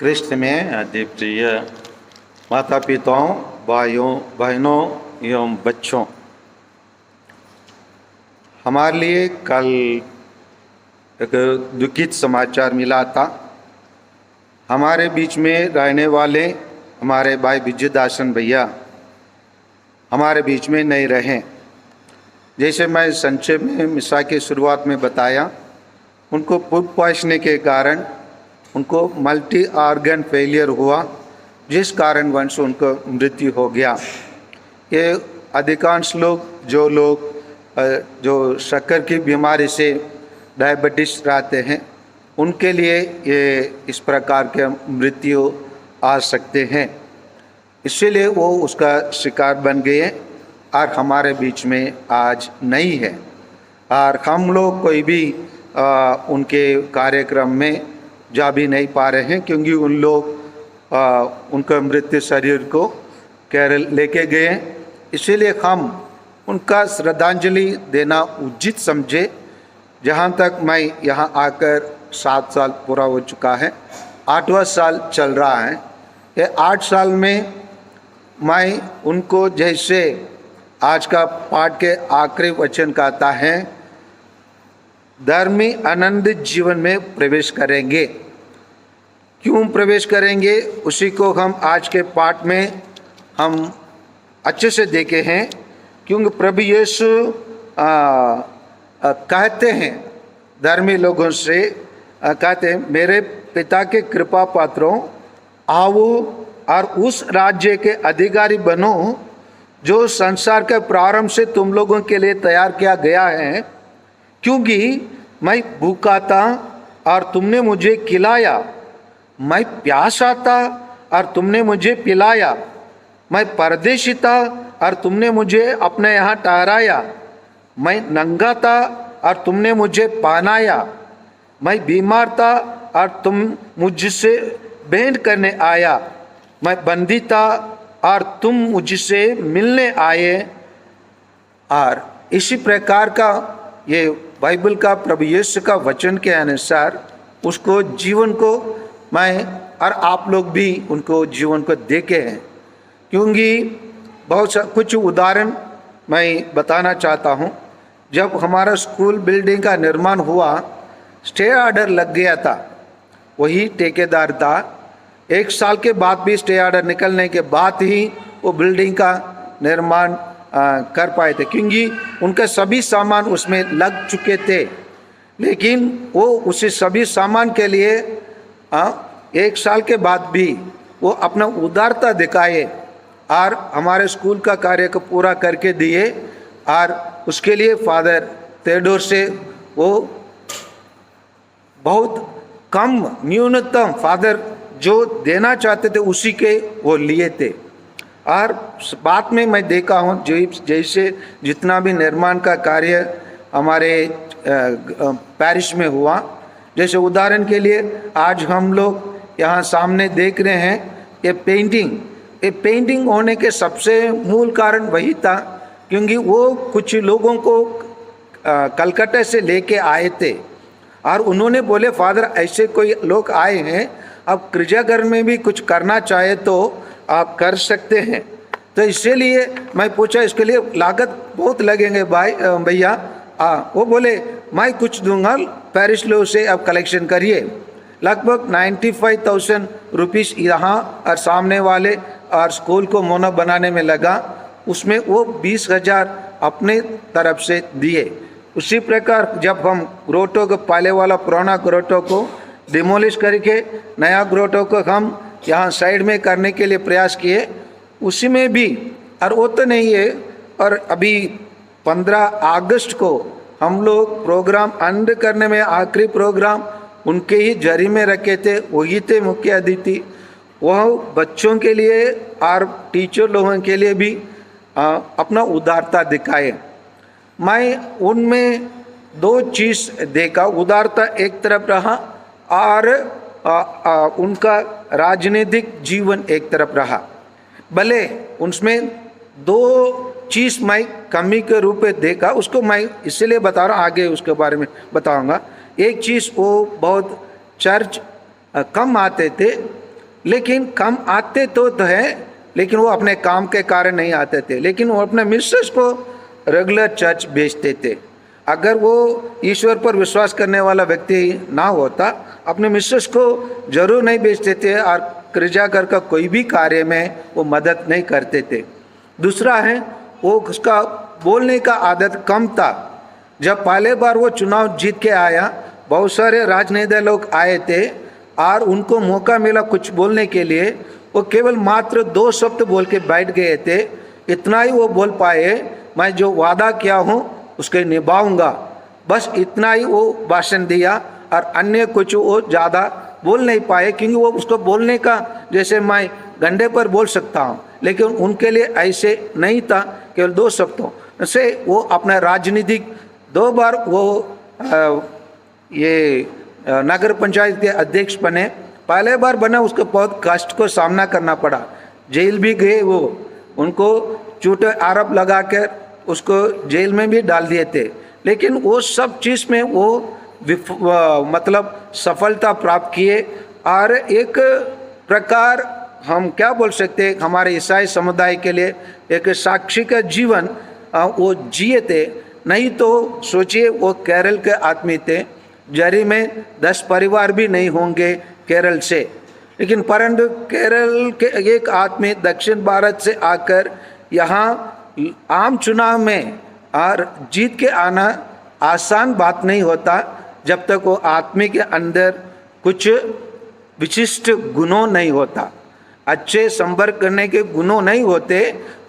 कृष्ण में अति प्रिय माता पिताओं, भाइयों बहनों एवं बच्चों, हमारे लिए कल एक दुखित समाचार मिला था। हमारे बीच में रहने वाले हमारे भाई विजयदासन भैया हमारे बीच में नहीं रहे। जैसे मैं संक्षेप में मिसा की शुरुआत में बताया, उनको फूड पॉइजनिंग के कारण उनको मल्टी ऑर्गन फेलियर हुआ, जिस कारणवश उनको मृत्यु हो गया। ये अधिकांश लोग जो शक्कर की बीमारी से डायबिटीज रहते हैं, उनके लिए ये इस प्रकार के मृत्यु आ सकते हैं। इसीलिए वो उसका शिकार बन गए और हमारे बीच में आज नहीं है। और हम लोग कोई भी उनके कार्यक्रम में जा भी नहीं पा रहे हैं, क्योंकि उन लोग उनका मृत्यु शरीर को केरल लेके गए। इसीलिए हम उनका श्रद्धांजलि देना उचित समझे। जहाँ तक मैं यहाँ आकर 7 साल पूरा हो चुका है, 8वां साल चल रहा है। ये 8 साल में मैं उनको, जैसे आज का पाठ के आखिरी वचन कहता है, धर्मी आनंद जीवन में प्रवेश करेंगे। क्यों प्रवेश करेंगे, उसी को हम आज के पाठ में हम अच्छे से देखे हैं। क्योंकि प्रभु यीशु कहते हैं धर्मी लोगों से, कहते हैं, मेरे पिता के कृपा पात्रों, आओ और उस राज्य के अधिकारी बनो जो संसार के प्रारंभ से तुम लोगों के लिए तैयार किया गया है। क्योंकि मैं भूखा था और तुमने मुझे खिलाया, मैं प्यासा था और तुमने मुझे पिलाया, मैं परदेशी था और तुमने मुझे अपने यहाँ ठहराया, मैं नंगा था और तुमने मुझे पहनाया, मैं बीमार था और तुम मुझसे भेंट करने आया, मैं बंदी था और तुम मुझसे मिलने आए। और इसी प्रकार का ये बाइबल का प्रभु यीशु का वचन के अनुसार उसको जीवन को मैं और आप लोग भी उनको जीवन को देखे हैं। क्योंकि बहुत कुछ उदाहरण मैं बताना चाहता हूँ। जब हमारा स्कूल बिल्डिंग का निर्माण हुआ, स्टे ऑर्डर लग गया था, वही ठेकेदार था। 1 साल के बाद भी स्टे ऑर्डर निकलने के बाद ही वो बिल्डिंग का निर्माण कर पाए थे, क्योंकि उनके सभी सामान उसमें लग चुके थे। लेकिन वो उसी सभी सामान के लिए 1 साल के बाद भी वो अपना उदारता दिखाए और हमारे स्कूल का कार्य को पूरा करके दिए। और उसके लिए फादर तेडोर से वो बहुत कम, न्यूनतम फादर जो देना चाहते थे उसी के वो लिए थे। और बाद में मैं देखा हूँ, जैसे जितना भी निर्माण का कार्य हमारे पैरिश में हुआ, जैसे उदाहरण के लिए आज हम लोग यहाँ सामने देख रहे हैं ये पेंटिंग होने के सबसे मूल कारण वही था, क्योंकि वो कुछ लोगों को कलकत्ता से लेके आए थे और उन्होंने बोले, फादर ऐसे कोई लोग आए हैं, अब गिरजाघर में भी कुछ करना चाहे तो आप कर सकते हैं। तो इसीलिए मैं पूछा, इसके लिए लागत बहुत लगेंगे भाई भैया। वो बोले मैं कुछ दूंगा, पैरिश लोग से अब कलेक्शन करिए। लगभग 95,000 रुपीज़ यहाँ और सामने वाले और स्कूल को मोनो बनाने में लगा। उसमें वो 20,000 अपने तरफ से दिए। उसी प्रकार जब हम ग्रोटो को, पहले वाला पुराना ग्रोटो को डिमोलिश करके नया ग्रोटो को हम यहाँ साइड में करने के लिए प्रयास किए, उसी में भी, और वो तो नहीं है, और अभी 15 अगस्त को हम लोग प्रोग्राम अंड करने में, आखिरी प्रोग्राम उनके ही जरी में रखे थे, वही थे मुख्य अतिथि। वह बच्चों के लिए और टीचर लोगों के लिए भी अपना उदारता दिखाए। मैं उनमें 2 चीज़ देखा, उदारता एक तरफ रहा और उनका राजनीतिक जीवन एक तरफ रहा। भले उसमें 2 चीज़ मैं कमी के रूप में देखा, उसको मैं इसलिए बता रहा हूँ, आगे उसके बारे में बताऊंगा। एक चीज़, वो बहुत चर्च कम आते थे लेकिन कम आते तो है, लेकिन वो अपने काम के कारण नहीं आते थे, लेकिन वो अपने मिसेस को रेगुलर चर्च भेजते थे। अगर वो ईश्वर पर विश्वास करने वाला व्यक्ति ना होता, अपने मिसेस को जरूर नहीं भेजते थे और गिरजाघर का कोई भी कार्य में वो मदद नहीं करते थे। दूसरा है, वो उसका बोलने का आदत कम था। जब पहले बार वो चुनाव जीत के आया, बहुत सारे राजनेता लोग आए थे और उनको मौका मिला कुछ बोलने के लिए। वो केवल मात्र 2 शब्द बोल के बैठ गए थे। इतना ही वो बोल पाए, मैं जो वादा किया हूँ उसके निभाऊंगा, बस इतना ही वो भाषण दिया और अन्य कुछ वो ज़्यादा बोल नहीं पाए, क्योंकि वो उसको बोलने का जैसे मैं गंडे पर बोल सकता हूँ, लेकिन उनके लिए ऐसे नहीं था। केवल 2 शब्दों से वो अपना राजनीतिक 2 बार वो ये नगर पंचायत के अध्यक्ष बने। पहले बार बना, उसको बहुत कष्ट को सामना करना पड़ा, जेल भी गए वो, उनको झूठे आरोप लगा कर उसको जेल में भी डाल दिए थे। लेकिन वो सब चीज़ में वो मतलब सफलता प्राप्त किए और एक प्रकार हम क्या बोल सकते हैं, हमारे ईसाई समुदाय के लिए एक साक्षी का जीवन वो जिए थे। नहीं तो सोचिए, वो केरल के आदमी थे, जरी में 10 परिवार भी नहीं होंगे केरल से, लेकिन परंतु केरल के एक आदमी दक्षिण भारत से आकर यहाँ आम चुनाव में और जीत के आना आसान बात नहीं होता, जब तक वो आदमी के अंदर कुछ विशिष्ट गुणों नहीं होता, अच्छे संपर्क करने के गुणों नहीं होते।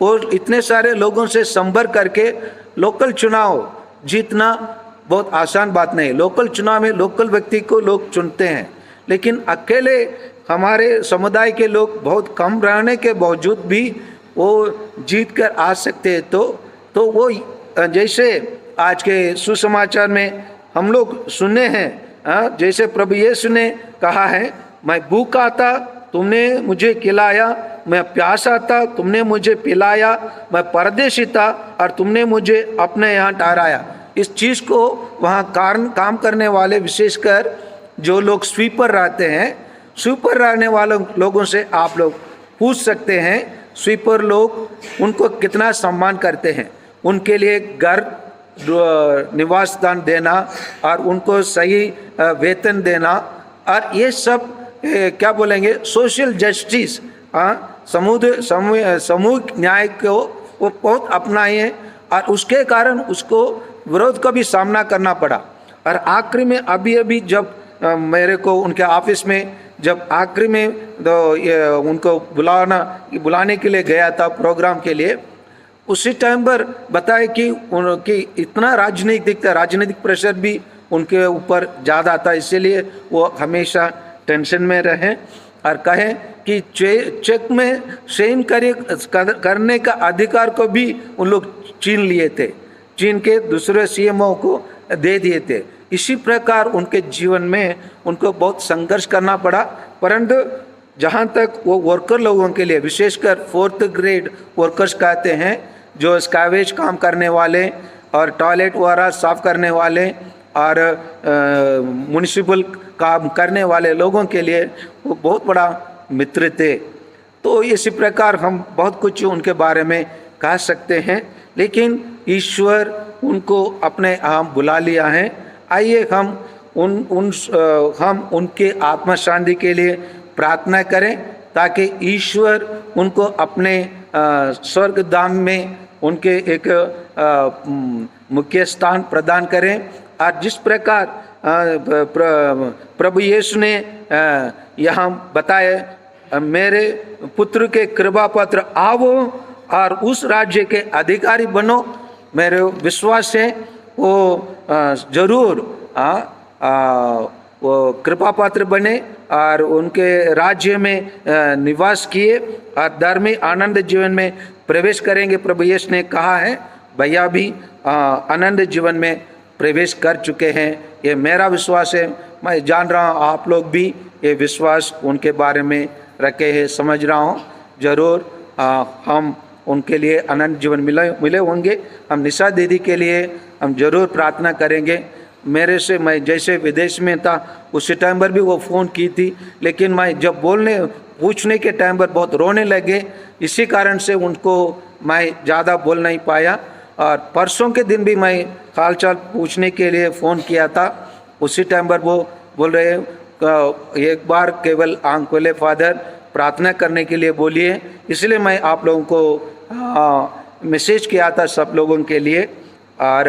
और इतने सारे लोगों से संपर्क करके लोकल चुनाव जीतना बहुत आसान बात नहीं। लोकल चुनाव में लोकल व्यक्ति को लोग चुनते हैं, लेकिन अकेले हमारे समुदाय के लोग बहुत कम रहने के बावजूद भी वो जीत कर आ सकते हैं। तो वो जैसे आज के सुसमाचार में हम लोग सुने हैं, जैसे प्रभु यीशु ने कहा है, मैं भूखा था तुमने मुझे खिलाया, मैं प्यासा था तुमने मुझे पिलाया, मैं परदेशी था और तुमने मुझे अपने यहाँ ठहराया। इस चीज़ को वहाँ काम करने वाले, विशेषकर जो लोग स्वीपर रहते हैं, स्वीपर रहने वाले लोगों से आप लोग पूछ सकते हैं, स्वीपर लोग उनको कितना सम्मान करते हैं, उनके लिए घर निवास स्थान देना और उनको सही वेतन देना, और ये सब क्या बोलेंगे, सोशल जस्टिस, सामूहिक न्याय को वो बहुत अपनाए और उसके कारण उसको विरोध का भी सामना करना पड़ा। और आखिरी में अभी जब मेरे को उनके ऑफिस में जब आखिरी में उनको बुलाने के लिए गया था प्रोग्राम के लिए, उसी टाइम पर बताया कि उनकी इतना राजनीतिक प्रेशर भी उनके ऊपर ज़्यादा था, इसीलिए वो हमेशा टेंशन में रहे और कहें कि चेक में साइन करने का अधिकार को भी उन लोग छीन लिए थे, चीन के दूसरे सीएमओ को दे दिए थे। इसी प्रकार उनके जीवन में उनको बहुत संघर्ष करना पड़ा। परंतु जहाँ तक वो वर्कर लोगों के लिए, विशेषकर 4th ग्रेड वर्कर्स कहते हैं, जो स्कैवेज काम करने वाले और टॉयलेट वगैरह साफ करने वाले और म्युनिसिपल काम करने वाले लोगों के लिए वो बहुत बड़ा मित्र थे। तो इसी प्रकार हम बहुत कुछ उनके बारे में कह सकते हैं, लेकिन ईश्वर उनको अपने आप बुला लिया है। आइए हम उनके आत्मा शांति के लिए प्रार्थना करें, ताकि ईश्वर उनको अपने स्वर्ग धाम में उनके एक मुख्य स्थान प्रदान करें। और जिस प्रकार प्रभु यीशु ने यहाँ बताया, मेरे पुत्र के कृपा पत्र आओ और उस राज्य के अधिकारी बनो, मेरे विश्वास है वो जरूर वो कृपा पात्र बने और उनके राज्य में निवास किए और धर्मी आनंद जीवन में प्रवेश करेंगे। प्रभु यीशु ने कहा है, भैया भी आनंद जीवन में प्रवेश कर चुके हैं, ये मेरा विश्वास है। मैं जान रहा हूँ आप लोग भी ये विश्वास उनके बारे में रखे हैं, समझ रहा हूँ जरूर हम उनके लिए अनंत जीवन मिले होंगे। हम निशा दीदी के लिए हम जरूर प्रार्थना करेंगे। मेरे से, मैं जैसे विदेश में था उसी टाइम पर भी वो फ़ोन की थी, लेकिन मैं जब पूछने के टाइम पर बहुत रोने लगे, इसी कारण से उनको मैं ज़्यादा बोल नहीं पाया। और परसों के दिन भी मैं हाल चाल पूछने के लिए फ़ोन किया था, उसी टाइम पर वो बोल रहे एक बार केवल आंख खोले फादर, प्रार्थना करने के लिए बोलिए। इसलिए मैं आप लोगों को मैसेज किया था सब लोगों के लिए। और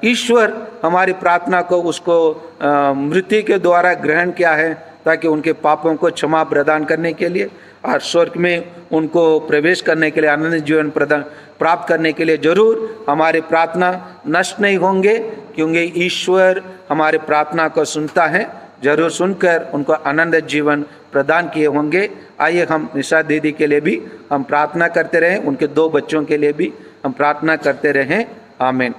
ईश्वर हमारी प्रार्थना को उसको मृत्यु के द्वारा ग्रहण किया है, ताकि उनके पापों को क्षमा प्रदान करने के लिए और स्वर्ग में उनको प्रवेश करने के लिए, आनंद जीवन प्रदान प्राप्त करने के लिए जरूर हमारी प्रार्थना नष्ट नहीं होंगे, क्योंकि ईश्वर हमारी प्रार्थना को सुनता है। जरूर सुनकर उनको आनंद जीवन प्रदान किए होंगे। आइए हम निशा दीदी के लिए भी हम प्रार्थना करते रहें, उनके 2 बच्चों के लिए भी हम प्रार्थना करते रहें। आमीन।